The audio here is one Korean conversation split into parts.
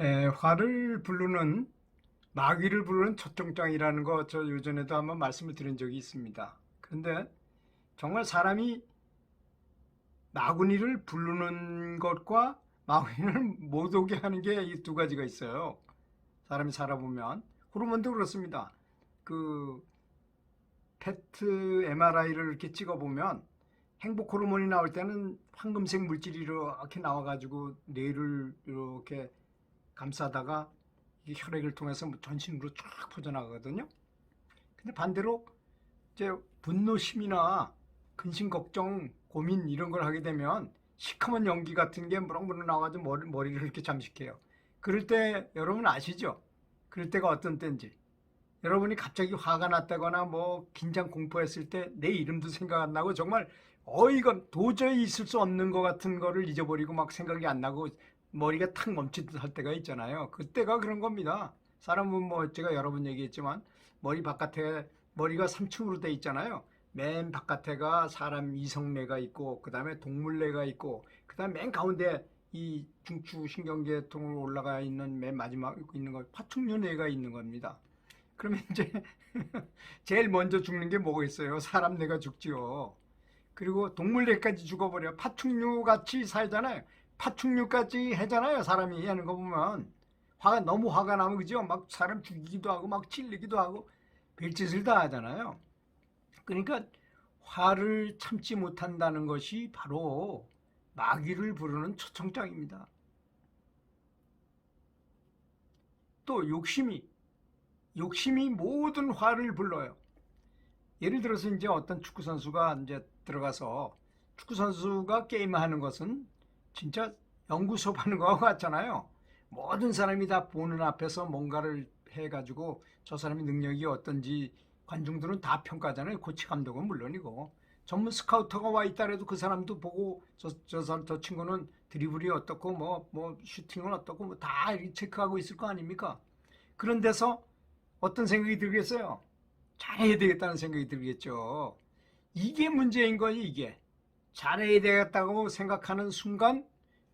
화를 부르는 마귀를 부르는 초청장이라는 거 저 요전에도 한번 말씀을 드린 적이 있습니다. 그런데 정말 사람이 마구니를 부르는 것과 마구니를 못 오게 하는 게 이 두 가지가 있어요. 사람이 살아보면 호르몬도 그렇습니다. 그 페트 MRI를 이렇게 찍어보면 행복 호르몬이 나올 때는 황금색 물질이 이렇게 나와가지고 뇌를 이렇게 감싸다가 이게 혈액을 통해서 전신으로 쫙 퍼져나가거든요. 근데 반대로 이제 분노심이나 근심, 걱정, 고민 이런 걸 하게 되면 시커먼 연기 같은 게 무럭무럭 나와가지고 머리를 이렇게 잠식해요. 그럴 때 여러분 아시죠? 그럴 때가 어떤 때인지. 여러분이 갑자기 화가 났다거나 뭐 긴장 공포했을 때 내 이름도 생각 안 나고 정말 이건 도저히 있을 수 없는 것 같은 거를 잊어버리고 막 생각이 안 나고 머리가 탁 멈칫 할 때가 있잖아요. 그때가 그런 겁니다. 사람은 뭐 제가 여러 번 얘기했지만 머리 바깥에 머리가 3층으로 돼 있잖아요. 맨 바깥에가 사람 이성뇌가 있고 그 다음에 동물뇌가 있고 그 다음에 맨 가운데 이 중추신경계통으로 올라가 있는 맨 마지막 있는 거 파충류뇌가 있는 겁니다. 그러면 이제 제일 먼저 죽는 게 뭐가 있어요? 사람 뇌가 죽지요. 그리고 동물뇌까지 죽어버려. 파충류 같이 살잖아요. 파충류까지 하잖아요. 사람이 하는 거 보면 너무 화가 나면 그죠? 막 사람 죽이기도 하고 막 찔리기도 하고 별짓을 다 하잖아요. 그러니까 화를 참지 못한다는 것이 바로 마귀를 부르는 초청장입니다. 또 욕심이 모든 화를 불러요. 예를 들어서 이제 어떤 축구 선수가 이제 들어가서 축구 선수가 게임하는 것은 진짜 연구 수업하는 거와 같잖아요. 모든 사람이 다 보는 앞에서 뭔가를 해가지고 저 사람의 능력이 어떤지 관중들은 다 평가하잖아요. 코치 감독은 물론이고 전문 스카우터가 와 있다래도 그 사람도 보고 저 친구는 드리블이 어떻고 뭐 슈팅은 어떻고 뭐 다 체크하고 있을 거 아닙니까? 그런 데서 어떤 생각이 들겠어요? 잘해야 되겠다는 생각이 들겠죠. 이게 문제인 거예요, 이게. 잘해야 되겠다고 생각하는 순간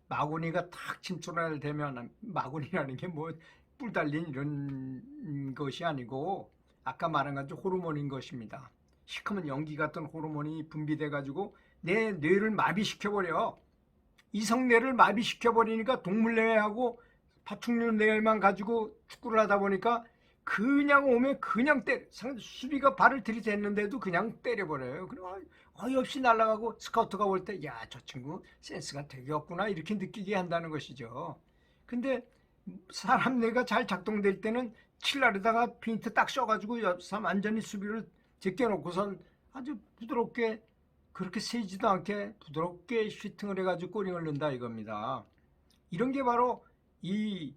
마구니가 탁 침투를 되면 마구니라는 게 뭐 뿔 달린 이런 것이 아니고 아까 말한 것처럼 호르몬인 것입니다. 시커먼 연기 같은 호르몬이 분비돼 가지고 내 뇌를 마비시켜버려. 이성뇌를 마비시켜버리니까 동물뇌하고 파충류 뇌만 가지고 축구를 하다 보니까 그냥 오면 그냥 수비가 발을 들이댔는데도 그냥 때려버려요. 그리고 어이없이 날아가고 스카우트가 올 때 야, 저 친구 센스가 되게 없구나 이렇게 느끼게 한다는 것이죠. 근데 사람 뇌가 잘 작동될 때는 칠날에다가 페인트 딱 씌워가지고 완전히 수비를 제껴놓고선 아주 부드럽게 그렇게 세지도 않게 부드럽게 슈팅을 해가지고 골을 넣는다 이겁니다. 이런 게 바로 이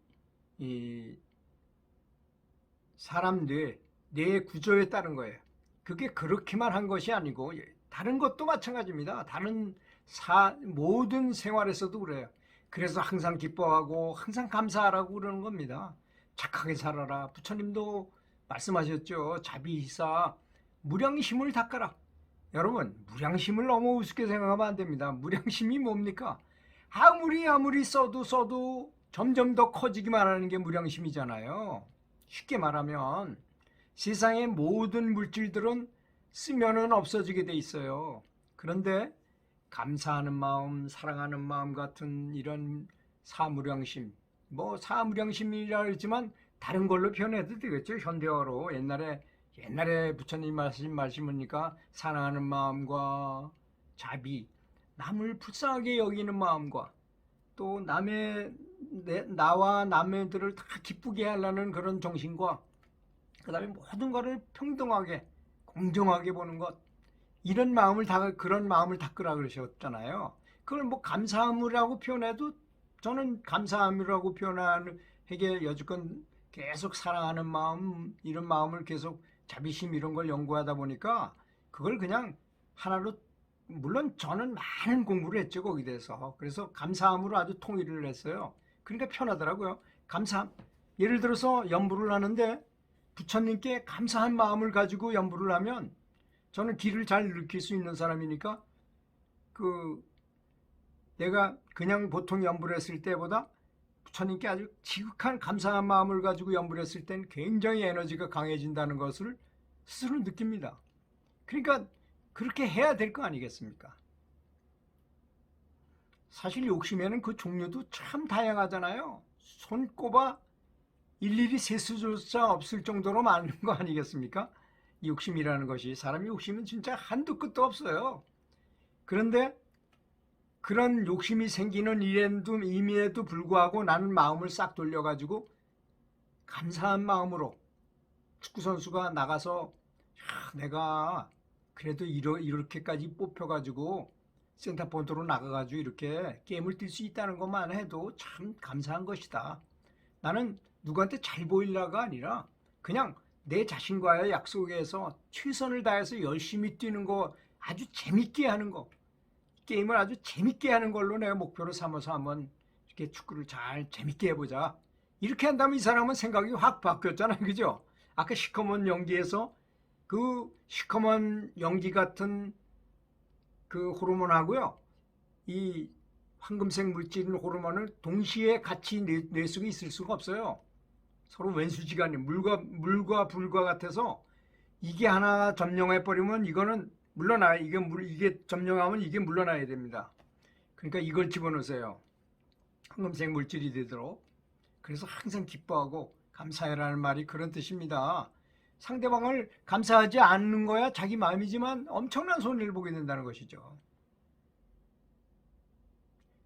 사람 뇌의 구조에 따른 거예요. 그게 그렇게만 한 것이 아니고 다른 것도 마찬가지입니다. 다른 모든 생활에서도 그래요. 그래서 항상 기뻐하고 항상 감사하라고 그러는 겁니다. 착하게 살아라. 부처님도 말씀하셨죠. 자비희사 무량심을 닦아라. 여러분 무량심을 너무 우습게 생각하면 안 됩니다. 무량심이 뭡니까? 아무리 써도 점점 더 커지기만 하는 게 무량심이잖아요. 쉽게 말하면 세상의 모든 물질들은 쓰면은 없어지게 돼 있어요. 그런데 감사하는 마음, 사랑하는 마음 같은 이런 사무량심, 뭐 사무량심이라 했지만 다른 걸로 표현해도 되겠죠. 현대어로 옛날에 부처님 말씀이니까 사랑하는 마음과 자비, 남을 불쌍하게 여기는 마음과 또 나와 남들을 다 기쁘게 하려는 그런 정신과 그 다음에 모든 것을 평등하게 공정하게 보는 것 이런 마음을 그런 마음을 닦으라 그러셨잖아요. 그걸 뭐 감사함이라고 표현해도 저는 감사함이라고 표현하는 게 여지껏 계속 사랑하는 마음 이런 마음을 계속 자비심 이런 걸 연구하다 보니까 그걸 그냥 하나로 물론 저는 많은 공부를 했죠 거기 대해서. 그래서 감사함으로 아주 통일을 했어요. 그러니까 편하더라고요. 예를 들어서 연부를 하는데 부처님께 감사한 마음을 가지고 연부를 하면 저는 기를 잘 느낄 수 있는 사람이니까 내가 그냥 보통 연부를 했을 때보다 부처님께 아주 지극한 감사한 마음을 가지고 염불했을 땐 굉장히 에너지가 강해진다는 것을 스스로 느낍니다. 그러니까 그렇게 해야 될 거 아니겠습니까? 사실 욕심에는 그 종류도 참 다양하잖아요. 손꼽아 일일이 셀 수조차 없을 정도로 많은 거 아니겠습니까? 욕심이라는 것이, 사람 욕심은 진짜 한도 끝도 없어요. 그런데 그런 욕심이 생기는 임에도 불구하고 나는 마음을 싹 돌려가지고 감사한 마음으로 축구선수가 나가서 내가 그래도 이렇게까지 뽑혀가지고 센터포인트로 나가가지고 이렇게 게임을 뛸 수 있다는 것만 해도 참 감사한 것이다. 나는 누구한테 잘 보이려가 아니라 그냥 내 자신과의 약속에서 최선을 다해서 열심히 뛰는 거, 아주 재밌게 하는 거, 게임을 아주 재밌게 하는 걸로 내가 목표로 삼아서 한번 이렇게 축구를 잘 재밌게 해보자. 이렇게 한다면 이 사람은 생각이 확 바뀌었잖아요. 그죠? 아까 시커먼 연기에서 그 시커먼 연기 같은 그 호르몬하고요, 이 황금색 물질인 호르몬을 동시에 같이 뇌 속에 있을 수가 없어요. 서로 왼수지간이 물과 불과 같아서 이게 하나 점령해버리면 이거는 물러나요. 이게 점령하면 이게 물러나야 됩니다. 그러니까 이걸 집어넣으세요. 황금색 물질이 되도록. 그래서 항상 기뻐하고 감사해라는 말이 그런 뜻입니다. 상대방을 감사하지 않는 거야 자기 마음이지만 엄청난 손해를 보게 된다는 것이죠.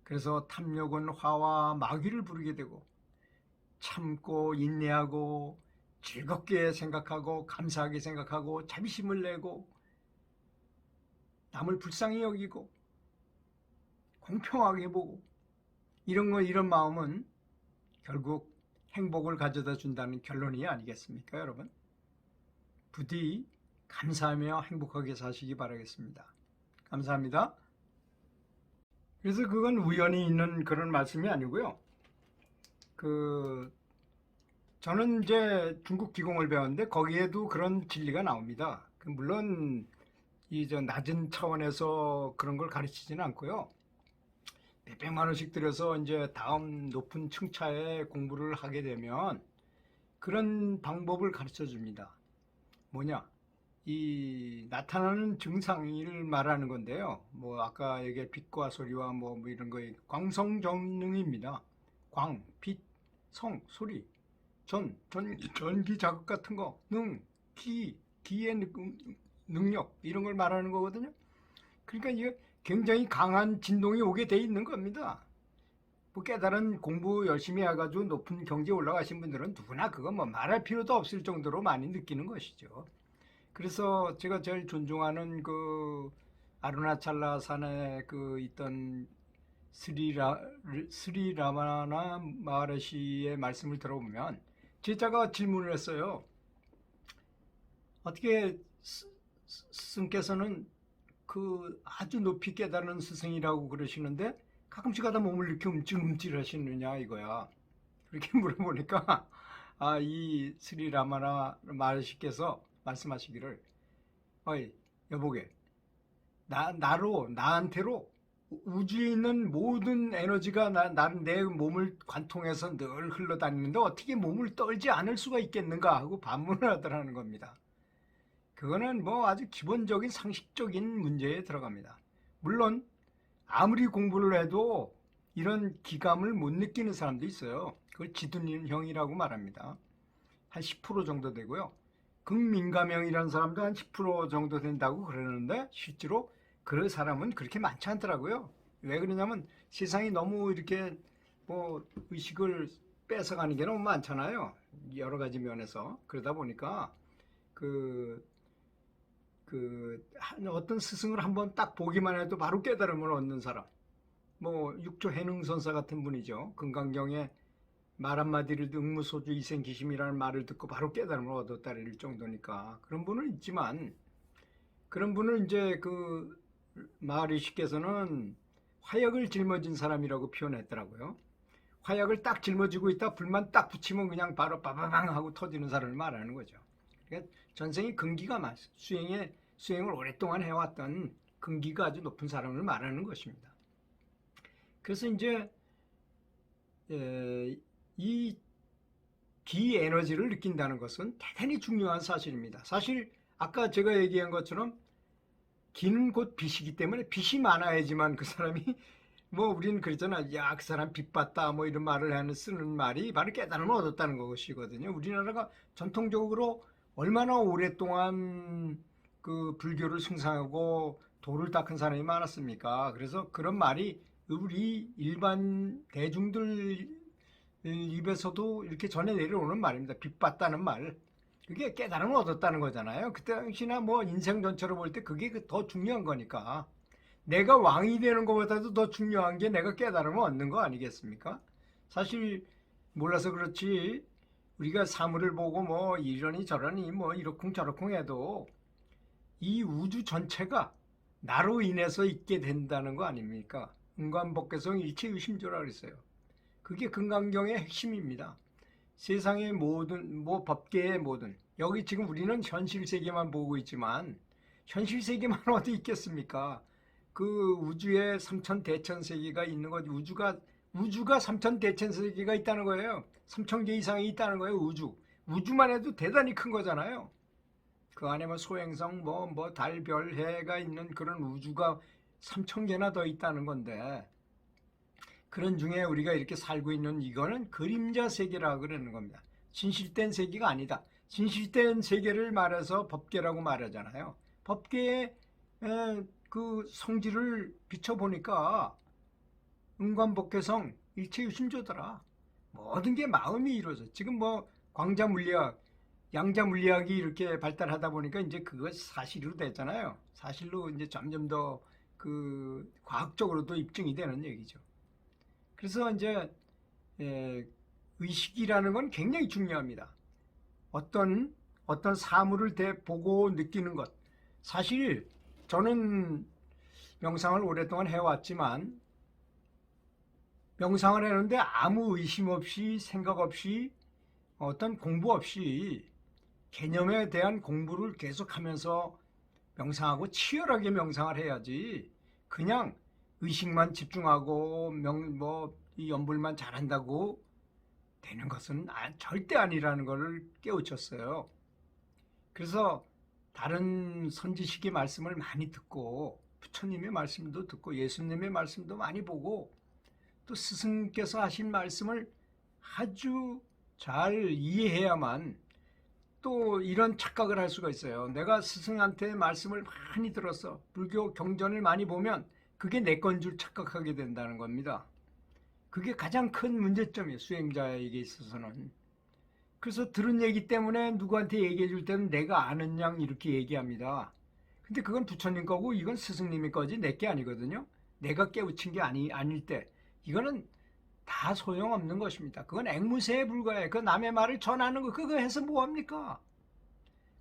그래서 탐욕은 화와 마귀를 부르게 되고, 참고 인내하고 즐겁게 생각하고 감사하게 생각하고 자비심을 내고 남을 불쌍히 여기고 공평하게 보고 이런 마음은 결국 행복을 가져다 준다는 결론이 아니겠습니까, 여러분? 부디 감사하며 행복하게 사시기 바라겠습니다. 감사합니다. 그래서 그건 우연히 있는 그런 말씀이 아니고요. 저는 이제 중국 기공을 배웠는데 거기에도 그런 진리가 나옵니다. 물론 낮은 차원에서 그런 걸 가르치지는 않고요. 몇백만 원씩 들여서 이제 다음 높은 층차에 공부를 하게 되면 그런 방법을 가르쳐 줍니다. 뭐냐? 이 나타나는 증상을 말하는 건데요. 뭐 아까 얘기한 빛과 소리와 뭐 이런 거에 광성전능입니다. 광, 빛, 성, 소리, 전기 자극 같은 거, 기의 능력 이런 걸 말하는 거거든요. 그러니까 이게 굉장히 강한 진동이 오게 돼 있는 겁니다. 뭐 깨달은 공부 열심히 해가지고 높은 경지에 올라가신 분들은 누구나 그거 뭐 말할 필요도 없을 정도로 많이 느끼는 것이죠. 그래서 제가 제일 존중하는 그 아루나찰라 산에 있던 스리라마나 마하라시의 말씀을 들어보면 제자가 질문을 했어요. 어떻게 스승께서는 그 아주 높이 깨달은 스승이라고 그러시는데 가끔씩 하다 몸을 이렇게 움찔움찔 하시느냐 이거야. 그렇게 물어보니까 이 스리라마나 마하라시께서 말씀하시기를, 어이 여보게, 나한테로 우주에 있는 모든 에너지가 내 몸을 관통해서 늘 흘러다니는데 어떻게 몸을 떨지 않을 수가 있겠는가 하고 반문을 하더라는 겁니다. 그거는 뭐 아주 기본적인 상식적인 문제에 들어갑니다. 물론 아무리 공부를 해도 이런 기감을 못 느끼는 사람도 있어요. 그걸 지둔형이라고 말합니다. 한 10% 정도 되고요. 극민감형이라는 사람도 한 10% 정도 된다고 그러는데 실제로 그 사람은 그렇게 많지 않더라고요. 왜 그러냐면 세상이 너무 이렇게 뭐 의식을 뺏어가는 게 너무 많잖아요. 여러 가지 면에서. 그러다 보니까 어떤 스승을 한번 딱 보기만 해도 바로 깨달음을 얻는 사람. 뭐 육조 해능선사 같은 분이죠. 금강경에 말 한마디를 응무소주 이생기심이라는 말을 듣고 바로 깨달음을 얻었다를 정도니까 그런 분은 있지만, 그런 분은 이제 마하리시께서는 화약을 짊어진 사람이라고 표현했더라고요. 화약을 딱 짊어지고 있다 불만 딱 붙이면 그냥 바로 빠바방 하고 터지는 사람을 말하는 거죠. 그러니까 전생에 근기가 수행을 오랫동안 해왔던 근기가 아주 높은 사람을 말하는 것입니다. 그래서 이제 이 기에너지를 느낀다는 것은 대단히 중요한 사실입니다. 사실 아까 제가 얘기한 것처럼 기는 곧 빚이기 때문에 빚이 많아야지만 그 사람이 뭐 우리는 그랬잖아. 야, 그 사람 빚 봤다 뭐 이런 말을 하는 쓰는 말이 바로 깨달음을 얻었다는 것이거든요. 우리나라가 전통적으로 얼마나 오랫동안 그 불교를 숭상하고 도를 닦은 사람이 많았습니까? 그래서 그런 말이 우리 일반 대중들 입에서도 이렇게 전해 내려오는 말입니다. 빚 봤다는 말. 그게 깨달음을 얻었다는 거잖아요. 그때 당시나 뭐 인생 전체로 볼 때 그게 더 중요한 거니까. 내가 왕이 되는 것보다도 더 중요한 게 내가 깨달음을 얻는 거 아니겠습니까? 사실 몰라서 그렇지 우리가 사물을 보고 뭐 이러니 저러니 뭐 이러쿵저러쿵 해도 이 우주 전체가 나로 인해서 있게 된다는 거 아닙니까? 인간법계성 일체유심조라 그랬어요. 그게 금강경의 핵심입니다. 세상의 모든 뭐 법계의 모든 여기 지금 우리는 현실 세계만 보고 있지만 현실 세계만 어디 있겠습니까? 그 우주에 삼천 대천 세계가 있는 거지. 우주가 삼천 대천 세계가 있다는 거예요. 3천 개 이상이 있다는 거예요. 우주만 해도 대단히 큰 거잖아요. 그 안에 뭐 소행성 뭐 달, 별, 해가 있는 그런 우주가 3천 개나 더 있다는 건데 그런 중에 우리가 이렇게 살고 있는 이거는 그림자 세계라고 그러는 겁니다. 진실된 세계가 아니다. 진실된 세계를 말해서 법계라고 말하잖아요. 법계의 그 성질을 비춰보니까 인간법계성 일체유심조더라. 모든 게 마음이 이루어져. 지금 뭐 광자 물리학, 양자 물리학이 이렇게 발달하다 보니까 이제 그것이 사실로 됐잖아요. 사실로 이제 점점 더 그 과학적으로도 입증이 되는 얘기죠. 그래서 이제 의식이라는 건 굉장히 중요합니다. 어떤 사물을 보고 느끼는 것. 사실 저는 명상을 오랫동안 해왔지만 명상을 했는데 아무 의심 없이 생각 없이 어떤 공부 없이 개념에 대한 공부를 계속하면서 명상하고 치열하게 명상을 해야지 그냥 의식만 집중하고 이 연불만 잘한다고 되는 것은 절대 아니라는 것을 깨우쳤어요. 그래서 다른 선지식의 말씀을 많이 듣고 부처님의 말씀도 듣고 예수님의 말씀도 많이 보고 또 스승께서 하신 말씀을 아주 잘 이해해야만 또 이런 착각을 할 수가 있어요. 내가 스승한테 말씀을 많이 들어서 불교 경전을 많이 보면 그게 내 건 줄 착각하게 된다는 겁니다. 그게 가장 큰 문제점이에요. 수행자에게 있어서는. 그래서 들은 얘기 때문에 누구한테 얘기해 줄 때는 내가 아는 양 이렇게 얘기합니다. 근데 그건 부처님 거고 이건 스승님의 거지 내 게 아니거든요. 내가 깨우친 게 아닐 때 이거는 다 소용없는 것입니다. 그건 앵무새에 불과해. 그 남의 말을 전하는 거 그거 해서 뭐합니까?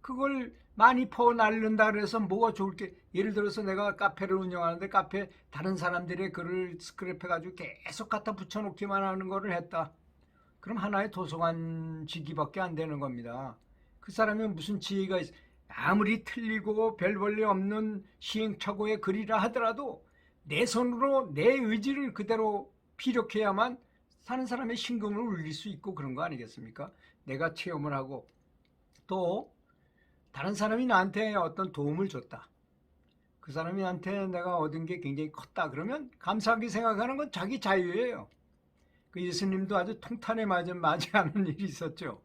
그걸 많이 퍼날른다 그래서 뭐가 좋을 게 예를 들어서 내가 카페를 운영하는데 카페 다른 사람들의 글을 스크랩해가지고 계속 갖다 붙여놓기만 하는 거를 했다. 그럼 하나의 도서관 지기밖에 안 되는 겁니다. 그 사람이 무슨 지혜가 있어? 아무리 틀리고 별 볼일 없는 시행착오의 글이라 하더라도 내 손으로 내 의지를 그대로 피력해야만 사는 사람의 심금을 울릴 수 있고 그런 거 아니겠습니까? 내가 체험을 하고 또 다른 사람이 나한테 어떤 도움을 줬다. 그 사람이 나한테 내가 얻은 게 굉장히 컸다. 그러면 감사하게 생각하는 건 자기 자유예요. 그 예수님도 아주 통탄에 맞이하는 일이 있었죠.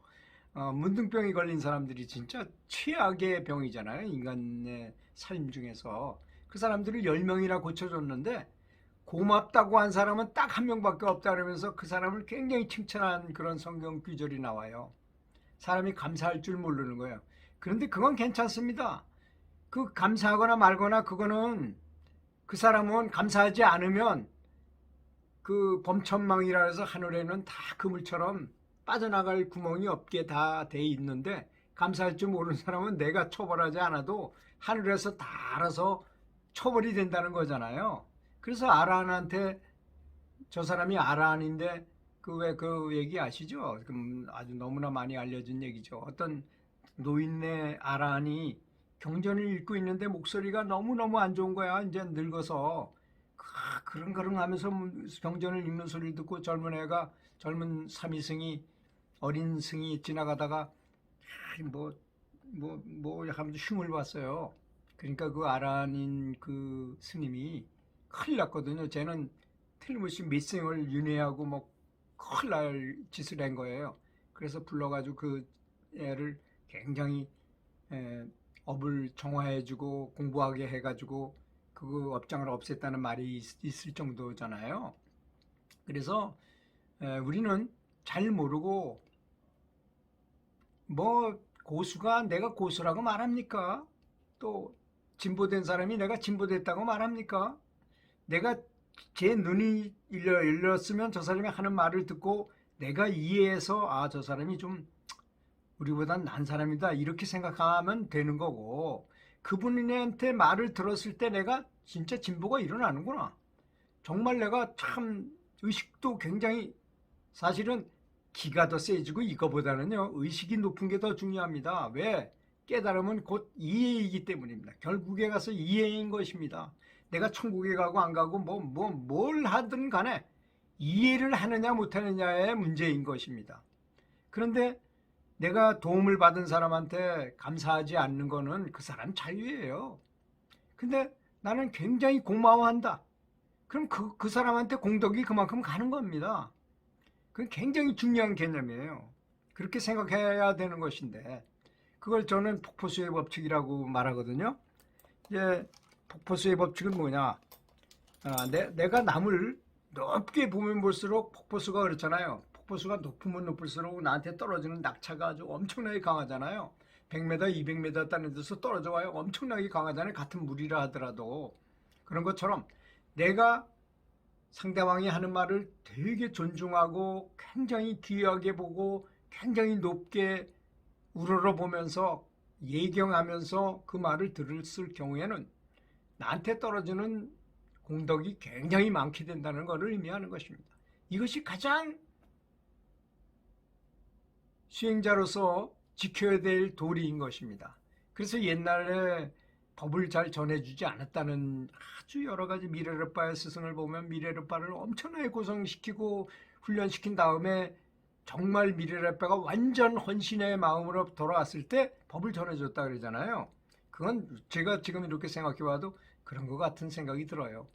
문둥병이 걸린 사람들이 진짜 최악의 병이잖아요. 인간의 삶 중에서. 그 사람들을 10명이나 고쳐줬는데 고맙다고 한 사람은 딱 한 명밖에 없다 그러면서 그 사람을 굉장히 칭찬한 그런 성경 구절이 나와요. 사람이 감사할 줄 모르는 거예요. 그런데 그건 괜찮습니다. 그 감사하거나 말거나 그거는 그 사람은 감사하지 않으면 그 범천망이라 해서 하늘에는 다 그물처럼 빠져나갈 구멍이 없게 다 돼 있는데 감사할 줄 모르는 사람은 내가 처벌하지 않아도 하늘에서 다 알아서 처벌이 된다는 거잖아요. 그래서 아라한테 저 사람이 아라한인데 그 얘기 아시죠? 아주 너무나 많이 알려진 얘기죠. 어떤 노인네 아라한이 경전을 읽고 있는데 목소리가 너무너무 안 좋은 거야. 이제 늙어서 그릉그릉 하면서 경전을 읽는 소리를 듣고 젊은 삼이승이 어린 승이 지나가다가 하면서 흉을 봤어요. 그러니까 그 아란인 그 스님이 큰일 났거든요. 쟤는 틀림없이 밀생을 윤회하고 뭐 큰일 날 짓을 한 거예요. 그래서 불러가지고 그 애를 굉장히 업을 정화해주고 공부하게 해가지고 그 업장을 없앴다는 말이 있을 정도잖아요. 그래서 우리는 잘 모르고 뭐 고수가 내가 고수라고 말합니까? 또 진보된 사람이 내가 진보됐다고 말합니까? 내가 제 눈이 열렸으면 저 사람이 하는 말을 듣고 내가 이해해서 아, 저 사람이 좀 우리보단 난 사람이다 이렇게 생각하면 되는 거고, 그분한테 말을 들었을 때 내가 진짜 진보가 일어나는구나, 정말 내가 참 의식도 굉장히, 사실은 기가 더 세지고 이거보다는요 의식이 높은 게 더 중요합니다. 왜? 깨달음은 곧 이해이기 때문입니다. 결국에 가서 이해인 것입니다. 내가 천국에 가고 안 가고 뭘 하든 간에 이해를 하느냐 못하느냐의 문제인 것입니다. 그런데 내가 도움을 받은 사람한테 감사하지 않는 거는 그 사람 자유예요. 근데 나는 굉장히 고마워한다. 그럼 그 사람한테 공덕이 그만큼 가는 겁니다. 그건 굉장히 중요한 개념이에요. 그렇게 생각해야 되는 것인데, 그걸 저는 폭포수의 법칙이라고 말하거든요. 이제 폭포수의 법칙은 뭐냐? 내가 남을 높게 보면 볼수록, 폭포수가 그렇잖아요. 폭포수가 높으면 높을수록 나한테 떨어지는 낙차가 아주 엄청나게 강하잖아요. 100m, 200m 다는 데서 떨어져 와요. 엄청나게 강하잖아요. 같은 물이라 하더라도. 그런 것처럼 내가 상대방이 하는 말을 되게 존중하고 굉장히 귀하게 보고 굉장히 높게 우러러보면서 예경하면서 그 말을 들었을 경우에는 나한테 떨어지는 공덕이 굉장히 많게 된다는 것을 의미하는 것입니다. 이것이 가장 수행자로서 지켜야 될 도리인 것입니다. 그래서 옛날에 법을 잘 전해주지 않았다는 아주 여러 가지 미래르빠의 스승을 보면 미래르빠를 엄청나게 고성시키고 훈련시킨 다음에 정말 미래르빠가 완전 헌신의 마음으로 돌아왔을 때 법을 전해줬다 그러잖아요. 그건 제가 지금 이렇게 생각해봐도 그런 것 같은 생각이 들어요.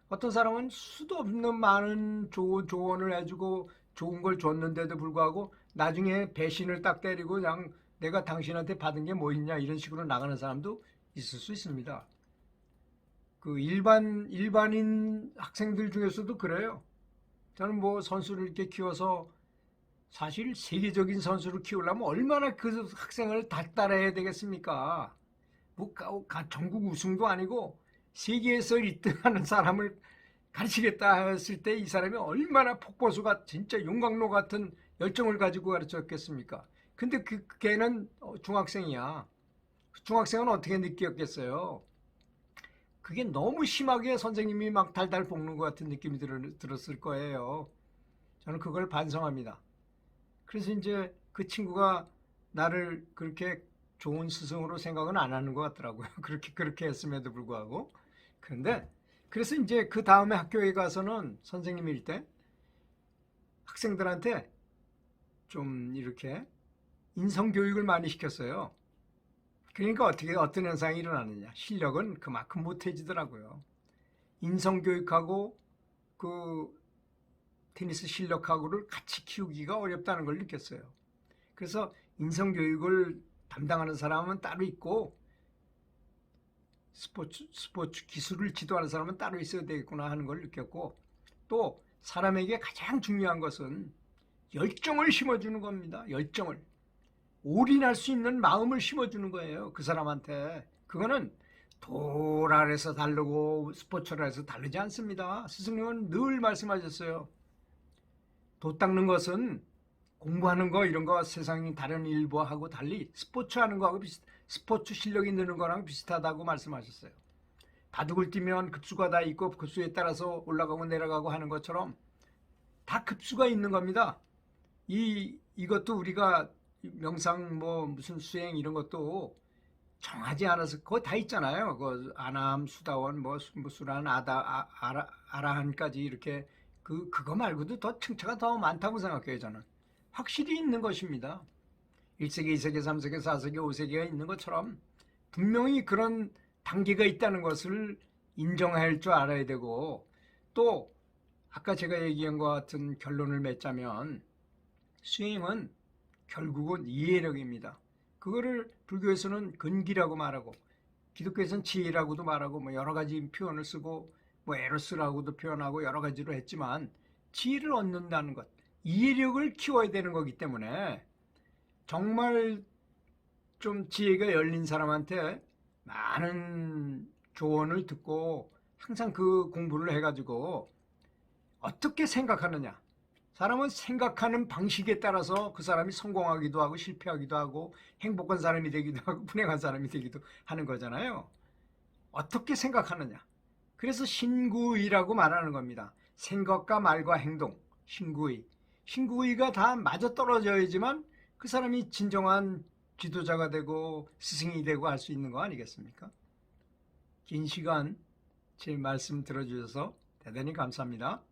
어떤 사람은 수도 없는 많은 조언을 해주고 좋은 걸 줬는데도 불구하고 나중에 배신을 딱 때리고 그냥 내가 당신한테 받은 게 뭐 있냐 이런 식으로 나가는 사람도 있을 수 있습니다. 그 일반인 학생들 중에서도 그래요. 저는 뭐 선수를 이렇게 키워서 사실 세계적인 선수를 키우려면 얼마나 그 학생을 닥달해야 되겠습니까? 뭐 전국 우승도 아니고 세계에서 1등하는 사람을 가르치겠다 했을 때 이 사람이 얼마나 폭포수가 진짜 용광로 같은 열정을 가지고 가르쳤겠습니까? 근데 걔는 중학생이야. 중학생은 어떻게 느꼈겠어요? 그게 너무 심하게 선생님이 막 달달 볶는 것 같은 느낌이 들었을 거예요. 저는 그걸 반성합니다. 그래서 이제 그 친구가 나를 그렇게 좋은 스승으로 생각은 안 하는 것 같더라고요. 그렇게 했음에도 불구하고. 그런데 그래서 이제 그 다음에 학교에 가서는 선생님일 때 학생들한테 좀 이렇게 인성교육을 많이 시켰어요. 그러니까 어떤 현상이 일어나느냐. 실력은 그만큼 못해지더라고요. 인성교육하고 그 테니스 실력하고를 같이 키우기가 어렵다는 걸 느꼈어요. 그래서 인성교육을 담당하는 사람은 따로 있고 스포츠 기술을 지도하는 사람은 따로 있어야 되겠구나 하는 걸 느꼈고, 또 사람에게 가장 중요한 것은 열정을 심어주는 겁니다. 열정을. 올인할 수 있는 마음을 심어주는 거예요. 그 사람한테. 그거는 도라 해서 다르고 스포츠라 해서 다르지 않습니다. 스승님은 늘 말씀하셨어요. 도 닦는 것은 공부하는 거 이런 거 세상이 다른 일부하고 달리 스포츠 하는 거하고 스포츠 실력이 느는 거랑 비슷하다고 말씀하셨어요. 바둑을 뛰면 급수가 다 있고 급수에 따라서 올라가고 내려가고 하는 것처럼 다 급수가 있는 겁니다. 이것도 우리가 명상 무슨 수행 이런 것도 정하지 않아서 그거 다 있잖아요. 그 아람, 수다원, 뭐 수란, 아라한까지 이렇게 그거 말고도 더 층차가 더 많다고 생각해요. 저는 확실히 있는 것입니다. 1세기, 2세기, 3세기, 4세기, 5세기가 있는 것처럼 분명히 그런 단계가 있다는 것을 인정할 줄 알아야 되고, 또 아까 제가 얘기한 것 같은 결론을 맺자면 수행은 결국은 이해력입니다. 그거를 불교에서는 근기라고 말하고 기독교에서는 지혜라고도 말하고 뭐 여러 가지 표현을 쓰고 뭐 에로스라고도 표현하고 여러 가지로 했지만, 지혜를 얻는다는 것, 이해력을 키워야 되는 거기 때문에 정말 좀 지혜가 열린 사람한테 많은 조언을 듣고 항상 그 공부를 해가지고 어떻게 생각하느냐. 사람은 생각하는 방식에 따라서 그 사람이 성공하기도 하고 실패하기도 하고 행복한 사람이 되기도 하고 불행한 사람이 되기도 하는 거잖아요. 어떻게 생각하느냐. 그래서 신구의라고 말하는 겁니다. 생각과 말과 행동, 신구의. 신구의가 다 맞아떨어져야지만 그 사람이 진정한 지도자가 되고 스승이 되고 할 수 있는 거 아니겠습니까? 긴 시간 제 말씀 들어주셔서 대단히 감사합니다.